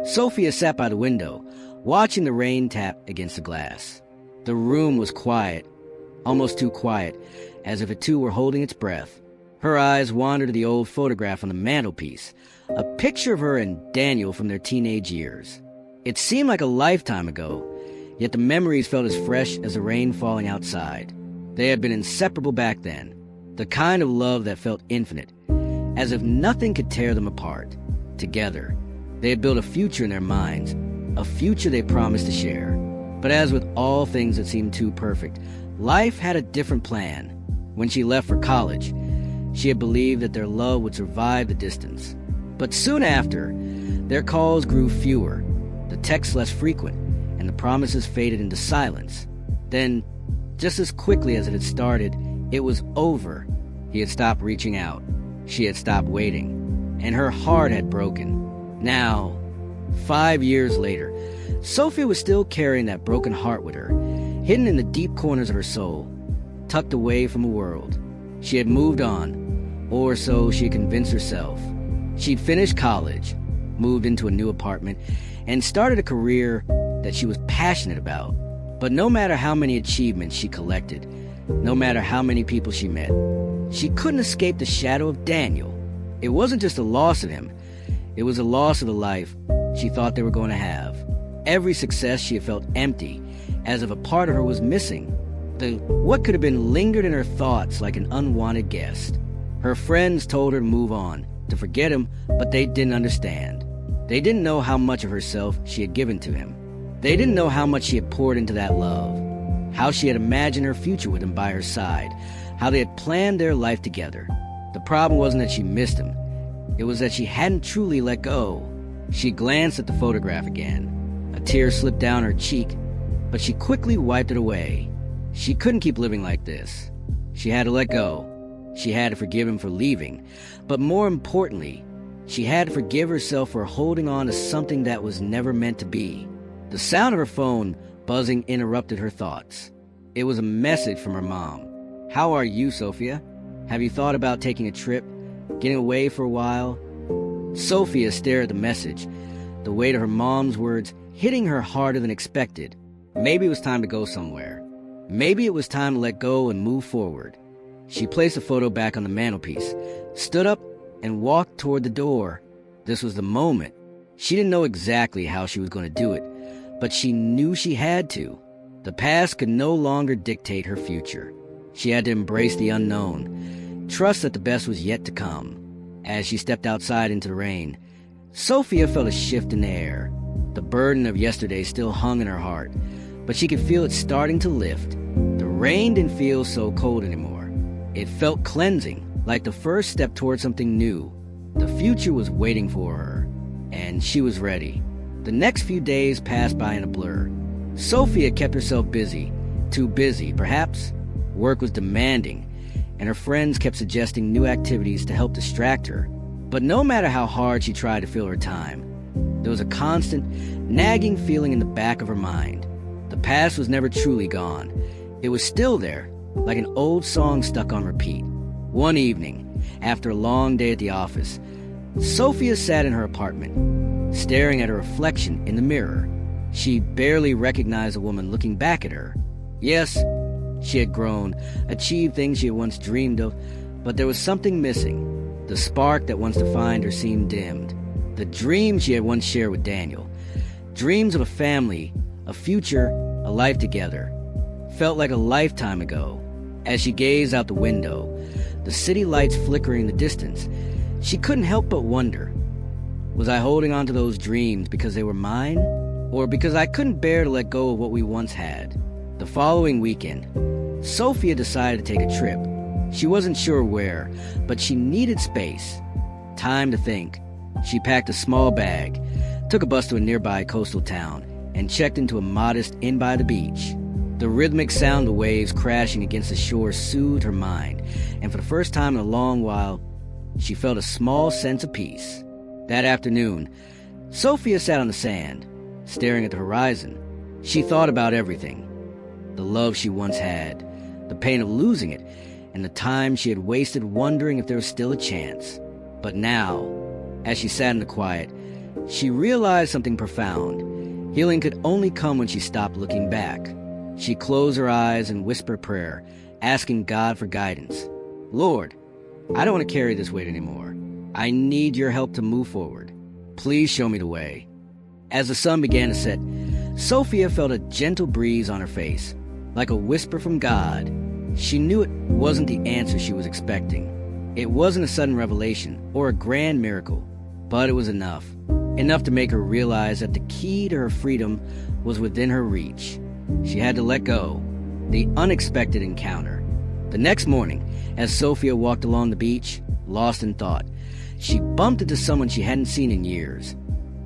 Sofía sat by the window, watching the rain tap against the glass. The room was quiet, almost too quiet, as if it too were holding its breath. Her eyes wandered to the old photograph on the mantelpiece, a picture of her and Daniel from their teenage years. It seemed like a lifetime ago, yet the memories felt as fresh as the rain falling outside. They had been inseparable back then, the kind of love that felt infinite, as if nothing could tear them apart. Together, they had built a future in their minds, a future they promised to share. But as with all things that seemed too perfect, life had a different plan. When she left for college, she had believed that their love would survive the distance. But soon after, their calls grew fewer, the texts less frequent, and the promises faded into silence. Then, just as quickly as it had started, it was over. He had stopped reaching out. She had stopped waiting. And her heart had broken. Now, 5 years later, Sofía was still carrying that broken heart with her, hidden in the deep corners of her soul, tucked away from the world. She had moved on, or so she had convinced herself. She'd finished college, moved into a new apartment, and started a career that she was passionate about. But no matter how many achievements she collected, no matter how many people she met, she couldn't escape the shadow of Daniel. It wasn't just a loss of him, it was a loss of the life she thought they were going to have. Every success she had felt empty, as if a part of her was missing. What could have been lingered in her thoughts like an unwanted guest. Her friends told her to move on, to forget him, but they didn't understand. They didn't know how much of herself she had given to him. They didn't know how much she had poured into that love, how she had imagined her future with him by her side, how they had planned their life together. The problem wasn't that she missed him. It was that she hadn't truly let go. She glanced at the photograph again. A tear slipped down her cheek, but she quickly wiped it away. She couldn't keep living like this. She had to let go. She had to forgive him for leaving. But more importantly, she had to forgive herself for holding on to something that was never meant to be. The sound of her phone buzzing interrupted her thoughts. It was a message from her mom. "How are you, Sofía? Have you thought about taking a trip, getting away for a while?" Sofía stared at the message, the weight of her mom's words hitting her harder than expected. Maybe it was time to go somewhere. Maybe it was time to let go and move forward. She placed the photo back on the mantelpiece, stood up, and walked toward the door. This was the moment. She didn't know exactly how she was going to do it, but she knew she had to. The past could no longer dictate her future. She had to embrace the unknown, trust that the best was yet to come. As she stepped outside into the rain, Sofía felt a shift in the air. The burden of yesterday still hung in her heart, but she could feel it starting to lift. The rain didn't feel so cold anymore. It felt cleansing, like the first step toward something new. The future was waiting for her, and she was ready. The next few days passed by in a blur. Sofía kept herself busy, too busy, perhaps. Work was demanding, and her friends kept suggesting new activities to help distract her. But no matter how hard she tried to fill her time, there was a constant, nagging feeling in the back of her mind. The past was never truly gone. It was still there, like an old song stuck on repeat. One evening, after a long day at the office, Sofía sat in her apartment, staring at her reflection in the mirror. She barely recognized the woman looking back at her. Yes, she had grown, achieved things she had once dreamed of, but there was something missing. The spark that once defined her seemed dimmed. The dreams she had once shared with Daniel, dreams of a family, a future, a life together, felt like a lifetime ago. As she gazed out the window, the city lights flickering in the distance, she couldn't help but wonder, was I holding on to those dreams because they were mine, or because I couldn't bear to let go of what we once had? The following weekend, Sofía decided to take a trip. She wasn't sure where, but she needed space, time to think. She packed a small bag, took a bus to a nearby coastal town, and checked into a modest inn by the beach. The rhythmic sound of waves crashing against the shore soothed her mind, and for the first time in a long while, she felt a small sense of peace. That afternoon, Sofía sat on the sand, staring at the horizon. She thought about everything. The love she once had, the pain of losing it, and the time she had wasted wondering if there was still a chance. But now, as she sat in the quiet, She realized something profound. Healing could only come when she stopped looking back. She closed her eyes and whispered prayer, asking God for guidance. Lord, I don't want to carry this weight anymore. I need your help to move forward. Please show me the way. As the sun began to set, Sofía felt a gentle breeze on her face, like a whisper from God. She knew it wasn't the answer she was expecting. It wasn't a sudden revelation or a grand miracle, but it was enough. Enough to make her realize that the key to her freedom was within her reach. She had to let go. The unexpected encounter. The next morning, as Sofía walked along the beach, lost in thought, she bumped into someone she hadn't seen in years.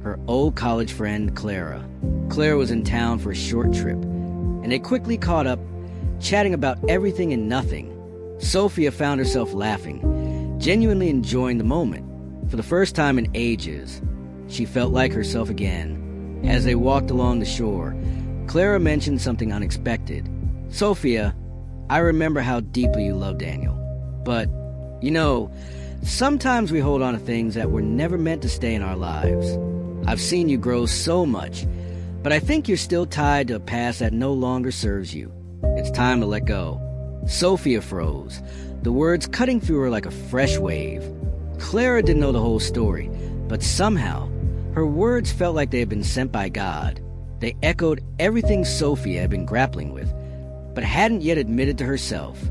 Her old college friend, Clara. Clara was in town for a short trip, and they quickly caught up, chatting about everything and nothing. Sofía found herself laughing, genuinely enjoying the moment. For the first time in ages, she felt like herself again. As they walked along the shore, Clara mentioned something unexpected. Sofía, I remember how deeply you love Daniel. But, sometimes we hold on to things that were never meant to stay in our lives. I've seen you grow so much, but I think you're still tied to a past that no longer serves you. It's time to let go. Sofía froze, the words cutting through her like a fresh wave. Clara didn't know the whole story, but somehow, her words felt like they had been sent by God. They echoed everything Sofía had been grappling with, but hadn't yet admitted to herself.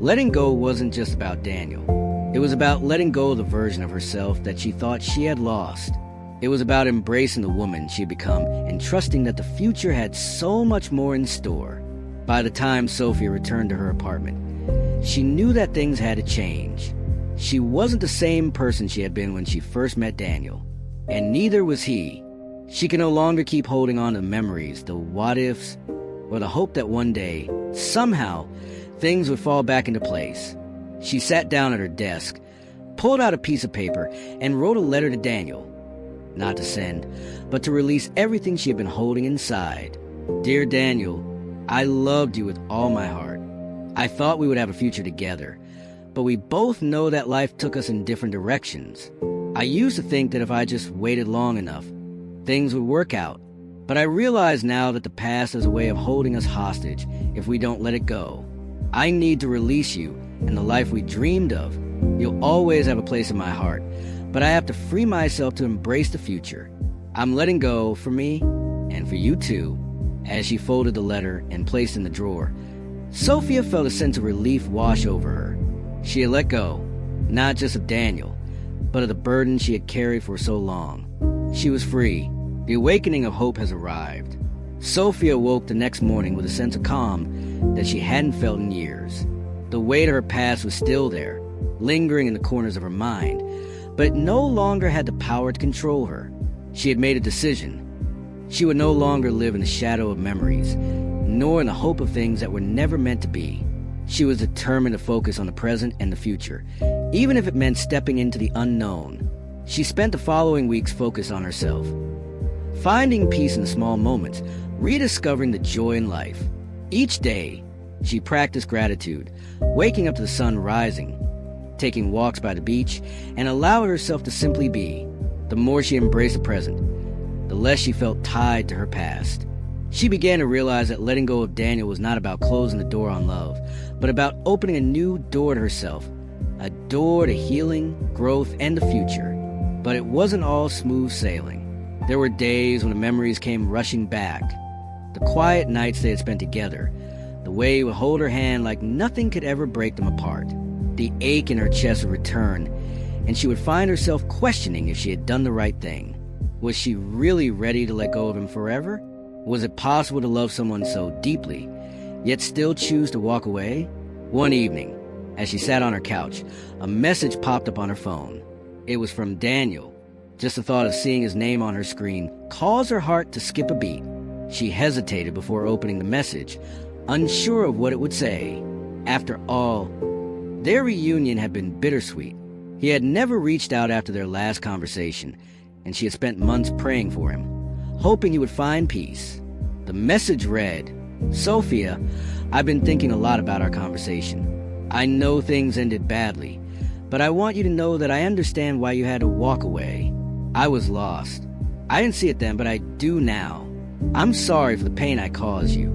Letting go wasn't just about Daniel. It was about letting go of the version of herself that she thought she had lost. It was about embracing the woman she had become and trusting that the future had so much more in store. By the time Sofía returned to her apartment, she knew that things had to change. She wasn't the same person she had been when she first met Daniel, and neither was he. She could no longer keep holding on to memories, the what-ifs, or the hope that one day, somehow, things would fall back into place. She sat down at her desk, pulled out a piece of paper, and wrote a letter to Daniel. Not to send, but to release everything she had been holding inside. Dear Daniel, I loved you with all my heart. I thought we would have a future together, but we both know that life took us in different directions. I used to think that if I just waited long enough, things would work out. But I realize now that the past is a way of holding us hostage if we don't let it go. I need to release you and the life we dreamed of. You'll always have a place in my heart, but I have to free myself to embrace the future. I'm letting go for me and for you too. As she folded the letter and placed it in the drawer, Sofía felt a sense of relief wash over her. She had let go, not just of Daniel, but of the burden she had carried for so long. She was free. The awakening of hope has arrived. Sofía woke the next morning with a sense of calm that she hadn't felt in years. The weight of her past was still there, lingering in the corners of her mind, but it no longer had the power to control her. She had made a decision. She would no longer live in the shadow of memories, nor in the hope of things that were never meant to be. She was determined to focus on the present and the future, even if it meant stepping into the unknown. She spent the following weeks focused on herself, finding peace in the small moments, rediscovering the joy in life. Each day, she practiced gratitude, waking up to the sun rising, taking walks by the beach, and allowing herself to simply be. The more she embraced the present, the less she felt tied to her past. She began to realize that letting go of Daniel was not about closing the door on love, but about opening a new door to herself, a door to healing, growth, and the future. But it wasn't all smooth sailing. There were days when the memories came rushing back. The quiet nights they had spent together, the way he would hold her hand like nothing could ever break them apart. The ache in her chest would return, and she would find herself questioning if she had done the right thing. Was she really ready to let go of him forever? Was it possible to love someone so deeply, yet still choose to walk away? One evening, as she sat on her couch, a message popped up on her phone. It was from Daniel. Just the thought of seeing his name on her screen caused her heart to skip a beat. She hesitated before opening the message, unsure of what it would say. After all, their reunion had been bittersweet. He had never reached out after their last conversation, and she had spent months praying for him, hoping he would find peace. The message read, Sofía, I've been thinking a lot about our conversation. I know things ended badly, but I want you to know that I understand why you had to walk away. I was lost. I didn't see it then, but I do now. I'm sorry for the pain I caused you."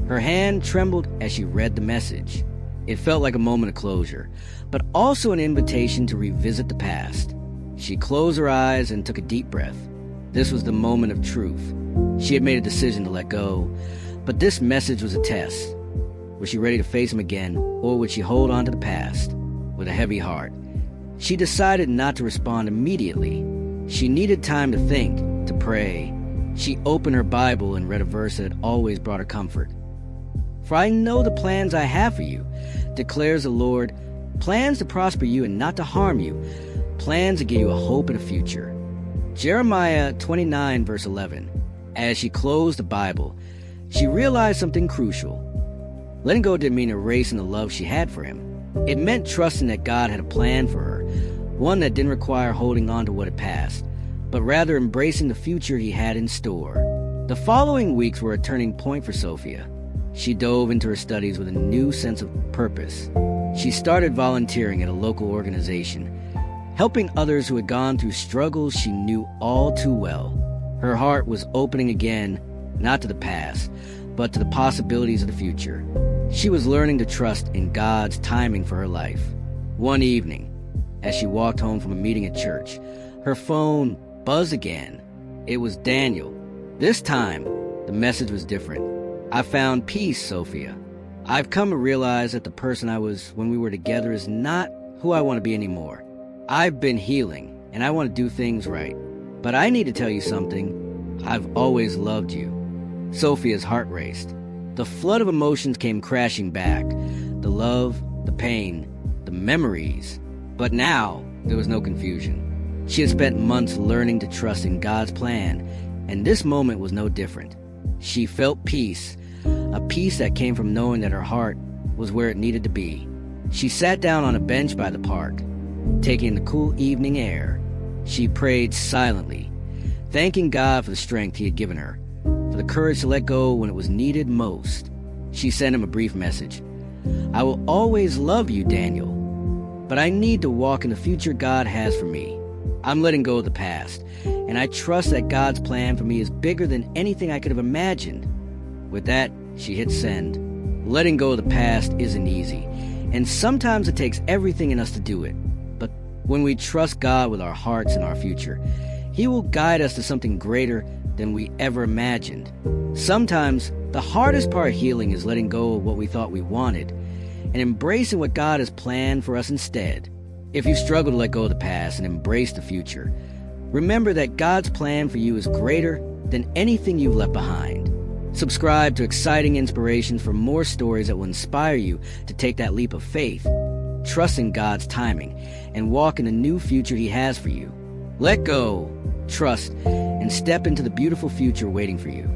Her hand trembled as she read the message. It felt like a moment of closure, but also an invitation to revisit the past. She closed her eyes and took a deep breath. This was the moment of truth. She had made a decision to let go, but this message was a test. Was she ready to face him again, or would she hold on to the past with a heavy heart? She decided not to respond immediately. She needed time to think, to pray. She opened her Bible and read a verse that had always brought her comfort. "For I know the plans I have for you, declares the Lord, plans to prosper you and not to harm you, plans to give you a hope and a future." Jeremiah 29, verse 11. As she closed the Bible, she realized something crucial. Letting go didn't mean erasing the love she had for him. It meant trusting that God had a plan for her, one that didn't require holding on to what had passed, but rather embracing the future he had in store. The following weeks were a turning point for Sofía. She dove into her studies with a new sense of purpose. She started volunteering at a local organization, helping others who had gone through struggles she knew all too well. Her heart was opening again, not to the past, but to the possibilities of the future. She was learning to trust in God's timing for her life. One evening, as she walked home from a meeting at church, her phone buzzed again. It was Daniel. This time, the message was different. "I found peace, Sofía. I've come to realize that the person I was when we were together is not who I want to be anymore. I've been healing, and I want to do things right. But I need to tell you something. I've always loved you." Sofía's heart raced. The flood of emotions came crashing back. The love, the pain, the memories. But now, there was no confusion. She had spent months learning to trust in God's plan, and this moment was no different. She felt peace, a peace that came from knowing that her heart was where it needed to be. She sat down on a bench by the park, taking the cool evening air. She prayed silently, thanking God for the strength he had given her, for the courage to let go when it was needed most. She sent him a brief message. "I will always love you, Daniel, but I need to walk in the future God has for me. I'm letting go of the past, and I trust that God's plan for me is bigger than anything I could have imagined." With that, she hit send. Letting go of the past isn't easy, and sometimes it takes everything in us to do it. But when we trust God with our hearts and our future, he will guide us to something greater than we ever imagined. Sometimes, the hardest part of healing is letting go of what we thought we wanted and embracing what God has planned for us instead. If you struggle to let go of the past and embrace the future, remember that God's plan for you is greater than anything you've left behind. Subscribe to exciting inspirations for more stories that will inspire you to take that leap of faith, trust in God's timing, and walk in the new future he has for you. Let go, trust, and step into the beautiful future waiting for you.